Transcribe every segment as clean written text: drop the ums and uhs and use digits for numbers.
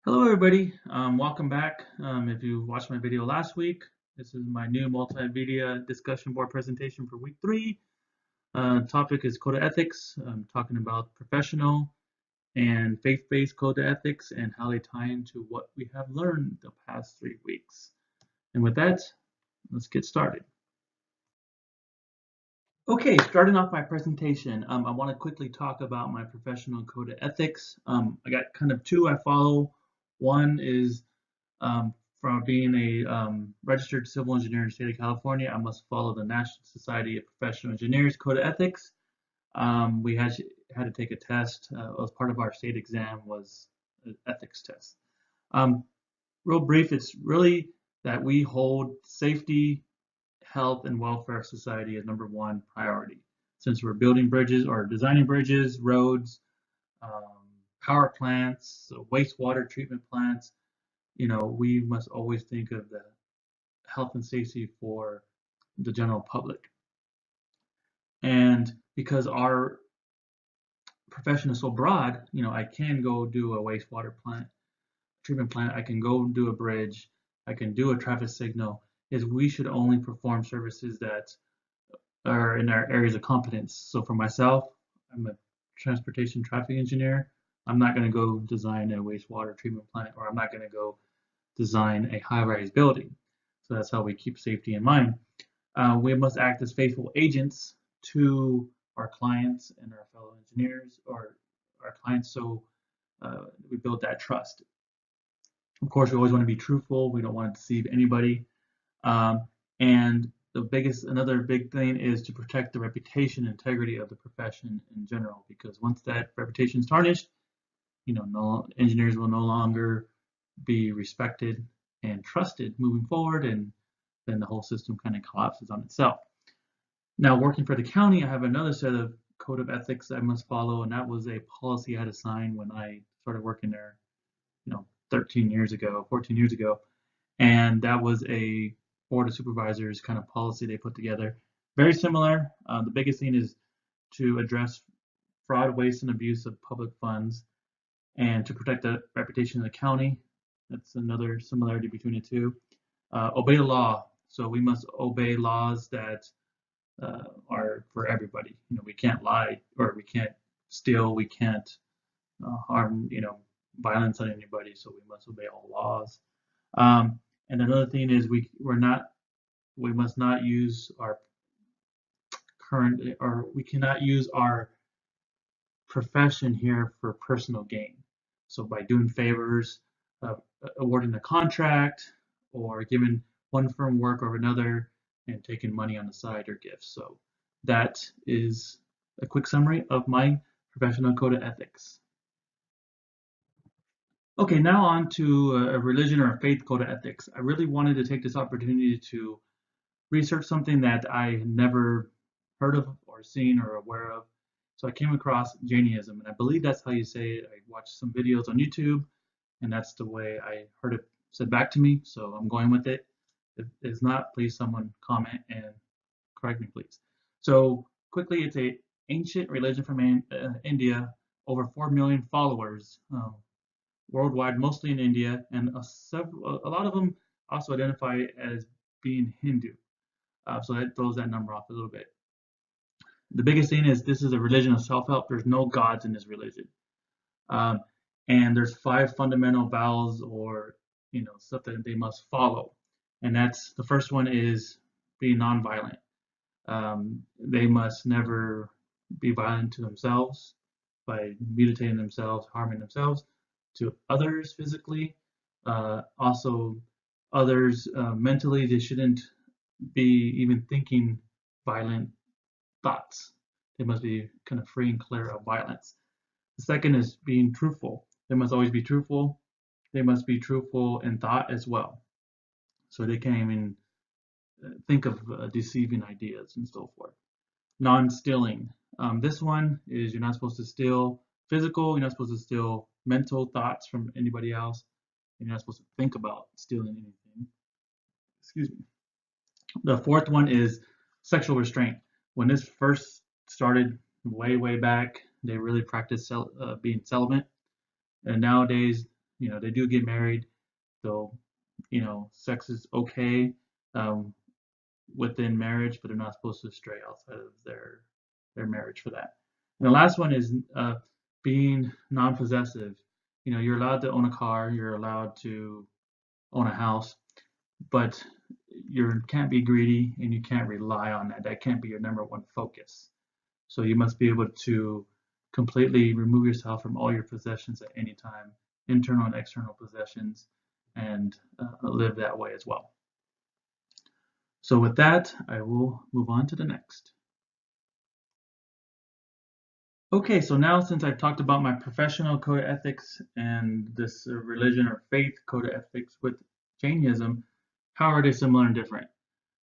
Hello, everybody. Welcome back. If you watched my video last week, this is my new multimedia discussion board presentation for week 3. Topic is code of ethics. I'm talking about professional and faith-based code of ethics and how they tie into what we have learned the past 3 weeks. And with that, let's get started. Okay, starting off my presentation, I want to quickly talk about my professional code of ethics. I got kind of two I follow. One is from being a registered civil engineer in the state of California, I must follow the National Society of Professional Engineers Code of Ethics. We had to take a test as part of our state exam was an ethics test. Real brief, it's really that we hold safety, health, and welfare of society as #1 priority. Since we're building bridges or designing bridges, roads, power plants, wastewater treatment plants, we must always think of the health and safety for the general public. And because our profession is so broad, I can go do a wastewater plant, treatment plant, I can go do a bridge, I can do a traffic signal, is we should only perform services that are in our areas of competence. So for myself, I'm a transportation traffic engineer. I'm not going to go design a wastewater treatment plant, or I'm not going to go design a high-rise building. So that's how we keep safety in mind. We must act as faithful agents to our clients and our fellow engineers or our clients, so we build that trust. Of course, we always want to be truthful. We don't want to deceive anybody. And another big thing is to protect the reputation and integrity of the profession in general, because once that reputation is tarnished, engineers will no longer be respected and trusted moving forward, and then the whole system kind of collapses on itself. Now, working for the county, I have another set of code of ethics I must follow, and that was a policy I had to sign when I started working there, 13 years ago, 14 years ago, and that was a board of supervisors kind of policy they put together. Very similar. The biggest thing is to address fraud, waste, and abuse of public funds, and to protect the reputation of the county. That's another similarity between the two. Obey the law. So we must obey laws that are for everybody. We can't lie, or we can't steal, we can't harm, violence on anybody. So we must obey all laws. And another thing is we must not use our we cannot use our profession here for personal gain. So by doing favors, awarding a contract, or giving one firm work over another, and taking money on the side or gifts. So that is a quick summary of my professional code of ethics. Okay, now on to a religion or a faith code of ethics. I really wanted to take this opportunity to research something that I had never heard of or seen or aware of. So I came across Jainism, and I believe that's how you say it. I watched some videos on YouTube, and that's the way I heard it said back to me. So I'm going with it. If it's not, please someone comment and correct me, please. So quickly, it's a ancient religion from India, over 4 million followers worldwide, mostly in India, and a lot of them also identify as being Hindu. So that throws that number off a little bit. The biggest thing is this is a religion of self-help. There's no gods in this religion. And there's 5 fundamental vows, or stuff that they must follow. And that's the first one is being nonviolent. They must never be violent to themselves by mutilating themselves, harming themselves, to others physically. Also, others mentally, they shouldn't be even thinking violent thoughts. They must be kind of free and clear of violence. The second is being truthful. They must always be truthful. They must be truthful in thought as well. So they can't even think of deceiving ideas and so forth. Non-stealing. This one is you're not supposed to steal physical, you're not supposed to steal mental thoughts from anybody else, and you're not supposed to think about stealing anything. Excuse me. The fourth one is sexual restraint. When this first started way back, they really practiced being celibate. And nowadays, they do get married, though, sex is okay um, within marriage, but they're not supposed to stray outside of their marriage for that. And the last one is being non-possessive. You're allowed to own a car, you're allowed to own a house, but you can't be greedy and you can't rely on that. That can't be your number one focus. So you must be able to completely remove yourself from all your possessions at any time, internal and external possessions, and live that way as well. So with that, I will move on to the next. Okay, so now since I've talked about my professional code of ethics and this religion or faith code of ethics with Jainism, how are they similar and different?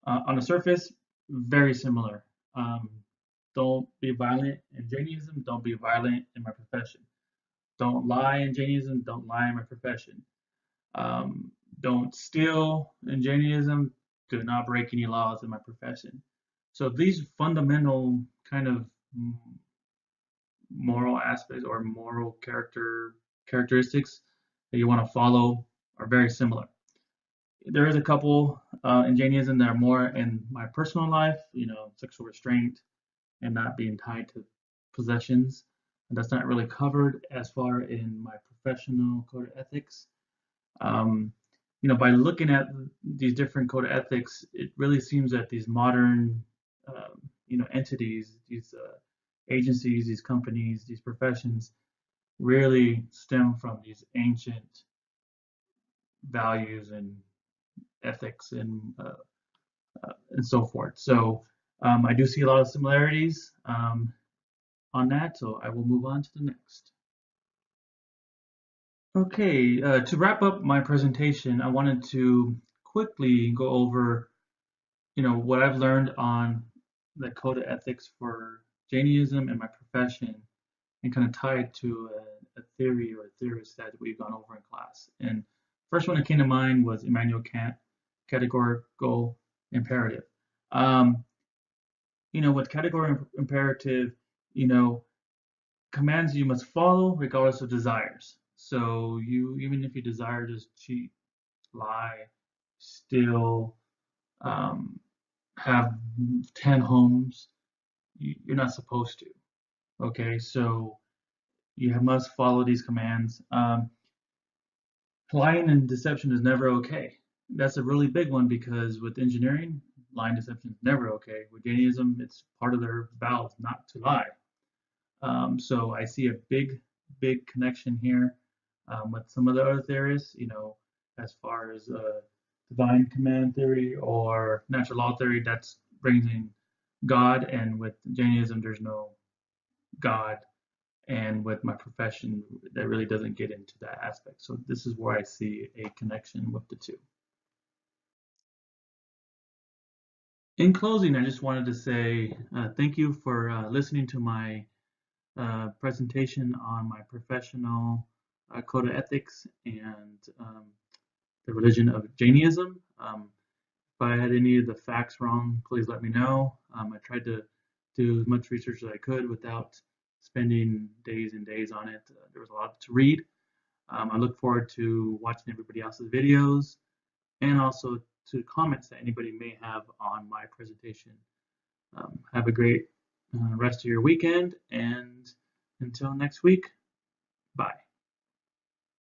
On the surface, very similar. Um, don't be violent in Jainism, don't be violent in my profession. Don't lie in Jainism, don't lie in my profession. Don't steal in Jainism, do not break any laws in my profession. So these fundamental kind of moral aspects or moral characteristics that you want to follow are very similar. There is a couple in Jainism that are more in my personal life, sexual restraint and not being tied to possessions. And that's not really covered as far in my professional code of ethics. By looking at these different code of ethics, it really seems that these modern, entities, these agencies, these companies, these professions, really stem from these ancient values and ethics and so forth. So I do see a lot of similarities on that. So I will move on to the next. Okay, to wrap up my presentation, I wanted to quickly go over, what I've learned on the code of ethics for Jainism and my profession, and kind of tie it to a theory or a theorist that we've gone over in class. And first one that came to mind was Immanuel Kant, categorical imperative. With categorical imperative, commands you must follow regardless of desires. So even if you desire to cheat, lie, steal, have 10 homes, you're not supposed to. Okay, so you must follow these commands. Lying and deception is never okay. That's a really big one because with engineering, lying and deception is never okay. With Jainism, it's part of their vows not to lie. So I see a big connection here with some of the other theories, as far as divine command theory or natural law theory, that's brings in God, and with Jainism, there's no God, and with my profession, that really doesn't get into that aspect. So this is where I see a connection with the two. In closing, I just wanted to say thank you for listening to my presentation on my professional code of ethics and the religion of Jainism. If I had any of the facts wrong, please let me know. I tried to do as much research as I could without spending days and days on it. There was a lot to read. I look forward to watching everybody else's videos and also to comments that anybody may have on my presentation. Have a great rest of your weekend, and until next week, bye.